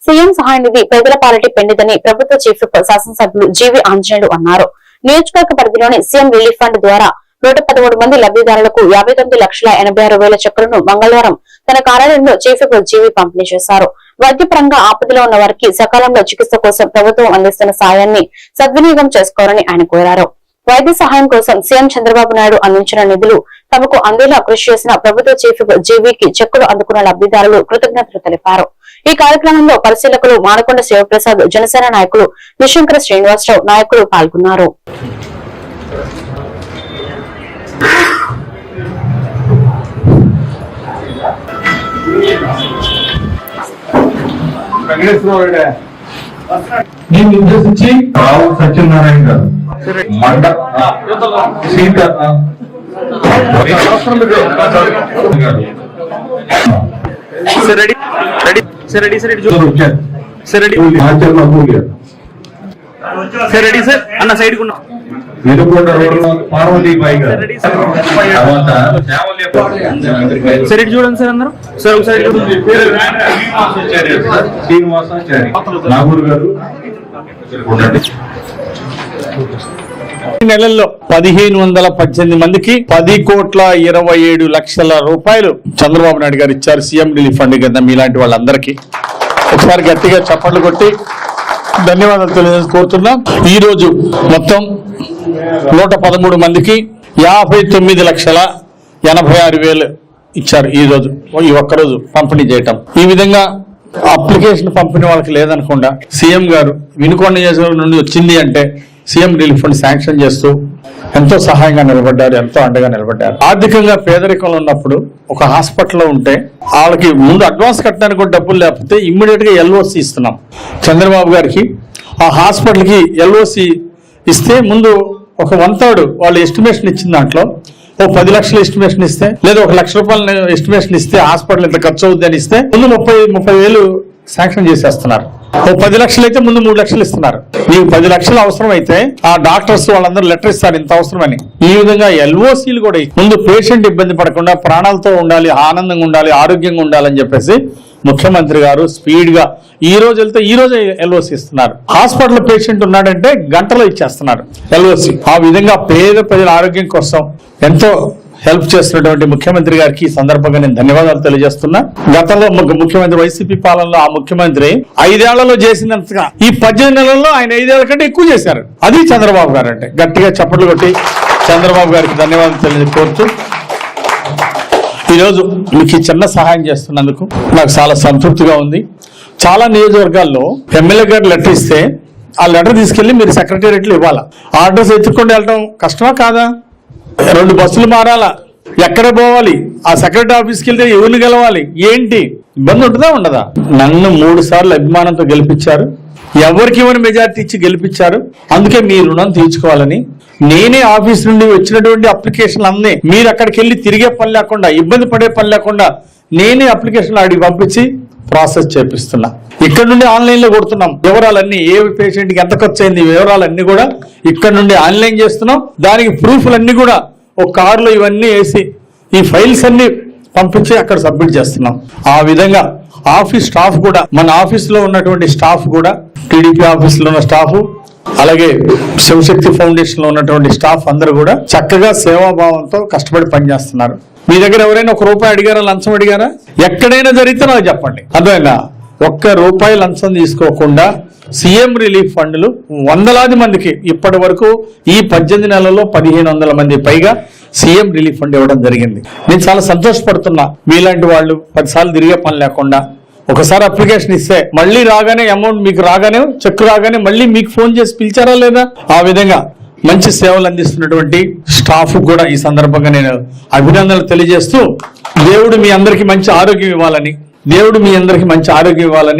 CM సహాయ నిధి పేదల polity పెండిదని ప్రభుత్వ చీఫ్ శాసనసభ్యులు జీవీ ఆంజనేయులు అన్నారు. నియోజకవర్గ పరిధిలోని సీఎం రిలీఫ్ ఫండ్ ద్వారా 113 మంది లబ్దిదారులకు 59,86,000 చెక్కులను మంగళవారం తన కార్యాలయంలో చీఫ్ జీవీ పంపిణీ చేశారు. వైద్యపరంగా ఆపదలో ఉన్న వారికి సకాలంలో చికిత్స కోసం ప్రభుత్వం అందిస్తున్న సాయాన్ని సద్వినియోగం చేసుకోవాలని ఆయన కోరారు. వైద్య సహాయం కోసం సీఎం చంద్రబాబు నాయుడు అందించిన నిధులు తమకు అందేలా కృషి చేసిన ప్రభుత్వ చీఫ్ జీవీకి చెక్కులు అందుకున్న లబ్దిదారులు కృతజ్ఞతలు తెలిపారు. ఈ కార్యక్రమంలో పరిశీలకులు మానకొండ శివప్రసాద్, జనసేన నాయకులు నిశంకర శ్రీనివాసరావు నాయకులు పాల్గొన్నారు. నేను నిర్దేశించి రావు సత్యనారాయణ గారు మండ సీత అన్న సైడ్ పార్వతీబాయి గారు సరే చూడండి సార్ అందరూ సార్ ఒకసారి శ్రీనివాసాచారి నాగూరు గారు. ఈ నెలల్లో 1,518 మందికి 10,27,00,000 రూపాయలు చంద్రబాబు నాయుడు గారు ఇచ్చారు. సీఎం రిలీఫ్ ఫండ్ కింద మీలాంటి వాళ్ళందరికీ ఒకసారి గట్టిగా చప్పట్లు కొట్టి ధన్యవాదాలు తెలియజేసి కోరుతున్నాం. ఈ రోజు మొత్తం 113 మందికి 59,86,000 ఇచ్చారు. ఈ రోజు ఈ ఒక్కరోజు పంపిణీ చేయటం. ఈ విధంగా అప్లికేషన్ పంపిణీ వాళ్ళకి లేదనకుండా సీఎం గారు వినుకొండ నియోజకవర్గం నుండి వచ్చింది అంటే సీఎం రిలీఫ్ ఫండ్ శాంక్షన్ చేస్తూ ఎంతో సహాయంగా నిలబడ్డారు, ఎంతో అండగా నిలబడ్డారు. ఆర్థికంగా పేదరికంలో ఉన్నప్పుడు ఒక హాస్పిటల్లో ఉంటే వాళ్ళకి ముందు అడ్వాన్స్ కట్టడానికి కూడా డబ్బులు లేకపోతే ఇమ్మీడియట్ గా ఎల్ఓసి ఇస్తున్నాం. చంద్రబాబు గారికి ఆ హాస్పిటల్కి ఎల్ఓసి ఇస్తే ముందు ఒక 1/3 వాళ్ళు ఎస్టిమేషన్ ఇచ్చిన దాంట్లో ఓ 10 లక్షల ఎస్టిమేషన్ ఇస్తే లేదా 1 లక్ష రూపాయల ఎస్టిమేషన్ ఇస్తే హాస్పిటల్ ఇంత ఖర్చు అవుద్ది అని ఇస్తే ముందు 30,000 శాంక్షన్ చేసేస్తున్నారు. ఓ 10 లక్షలు అయితే ముందు 3 లక్షలు ఇస్తున్నారు. మీకు 10 లక్షలు అవసరం అయితే ఆ డాక్టర్స్ వాళ్ళందరూ లెటర్ ఇస్తారు ఇంత అవసరమని. ఈ విధంగా ఎల్ఓసీలు కూడా ముందు పేషెంట్ ఇబ్బంది పడకుండా ప్రాణాలతో ఉండాలి, ఆనందంగా ఉండాలి, ఆరోగ్యంగా ఉండాలని చెప్పేసి ముఖ్యమంత్రి గారు స్పీడ్ గా ఈ రోజు వెళ్తే ఈ రోజే ఎల్ఓసి ఇస్తున్నారు. హాస్పిటల్ పేషెంట్ ఉన్నాడంటే గంటలో ఇచ్చేస్తున్నారు ఎల్ఓసి. ఆ విధంగా పేద ప్రజల ఆరోగ్యం కోసం ఎంతో హెల్ప్ చేస్తున్నటువంటి ముఖ్యమంత్రి గారికి ఈ సందర్భంగా నేను ధన్యవాదాలు తెలియజేస్తున్నా. గతంలో ముఖ్యమంత్రి వైసీపీ పాలనలో ఆ ముఖ్యమంత్రి 5 ఏళ్లలో చేసినంతగా ఈ 18 నెలల్లో ఆయన 5 ఏళ్ల కంటే ఎక్కువ చేశారు. అది చంద్రబాబు గారు అంటే. గట్టిగా చప్పట్లు కొట్టి చంద్రబాబు గారికి ధన్యవాదాలు తెలియజేసుకోవచ్చు. ఈరోజు మీకు ఈ చిన్న సహాయం చేస్తున్నందుకు నాకు చాలా సంతృప్తిగా ఉంది. చాలా నియోజకవర్గాల్లో ఎమ్మెల్యే గారు లెటర్ ఇస్తే ఆ లెటర్ తీసుకెళ్లి మీరు సెక్రటేరియట్లో ఇవ్వాలా. ఆర్డర్స్ ఎత్తుక్కొని వెళ్ళడం కష్టమా కాదా? 2 బస్సులు మారాలా, ఎక్కడ పోవాలి, ఆ సెక్రటరీ ఆఫీస్కి వెళ్తే ఎవరిని గెలవాలి, ఏంటి ఇబ్బంది ఉంటుందా ఉండదా? నన్ను 3 సార్లు అభిమానంతో గెలిపించారు, ఎవరికి ఇవ్వని మెజార్టీ ఇచ్చి గెలిపించారు. అందుకే మీ రుణం తీర్చుకోవాలని నేనే ఆఫీస్ నుండి వచ్చినటువంటి అప్లికేషన్లు అన్నీ మీరు అక్కడికి వెళ్ళి తిరిగే పని లేకుండా, ఇబ్బంది పడే పని లేకుండా నేనే అప్లికేషన్లు అడిగి పంపించి ప్రాసెస్ చేపిస్తున్నా. ఇక్కడ నుండి ఆన్లైన్ లో కొడుతున్నాం. వివరాలన్నీ ఏ పేషెంట్ కి ఎంత ఖర్చు అయింది వివరాలన్నీ కూడా ఇక్కడ నుండి ఆన్లైన్ చేస్తున్నాం. దానికి ప్రూఫ్లన్నీ కూడా ఒక కారులో ఇవన్నీ వేసి ఈ ఫైల్స్ అన్ని పంపించి అక్కడ సబ్మిట్ చేస్తున్నాం. ఆ విధంగా ఆఫీస్ స్టాఫ్ కూడా, మన ఆఫీస్ లో ఉన్నటువంటి స్టాఫ్ కూడా, టీడీపీ ఆఫీస్ లో ఉన్న స్టాఫ్, అలాగే శివశక్తి ఫౌండేషన్ లో ఉన్నటువంటి స్టాఫ్ అందరూ కూడా చక్కగా సేవాభావంతో కష్టపడి పనిచేస్తున్నారు. మీ దగ్గర ఎవరైనా ₹1 అడిగారా, లంచం అడిగారా? ఎక్కడైనా జరిగితే నాకు చెప్పండి. అర్థమైందా? ₹1 లంచం తీసుకోకుండా సీఎం రిలీఫ్ ఫండ్లు వందలాది మందికి ఇప్పటి వరకు ఈ 18 నెలల్లో 1,500 మంది పైగా సీఎం రిలీఫ్ ఫండ్ ఇవ్వడం జరిగింది. నేను చాలా సంతోషపడుతున్నా. మీలాంటి వాళ్ళు 10 సార్లు తిరిగే పని లేకుండా ఒకసారి అప్లికేషన్ ఇస్తే మళ్ళీ రాగానే అమౌంట్ మీకు రాగానే, చెక్ రాగానే మళ్ళీ మీకు ఫోన్ చేసి పిలిచారా లేదా? ఆ విధంగా మంచి సేవలు అందిస్తున్నటువంటి స్టాఫ్ కూడా ఈ సందర్భంగా నేను అభినందనలు తెలియజేస్తూ దేవుడు మీ అందరికీ మంచి ఆరోగ్యం ఇవ్వాలని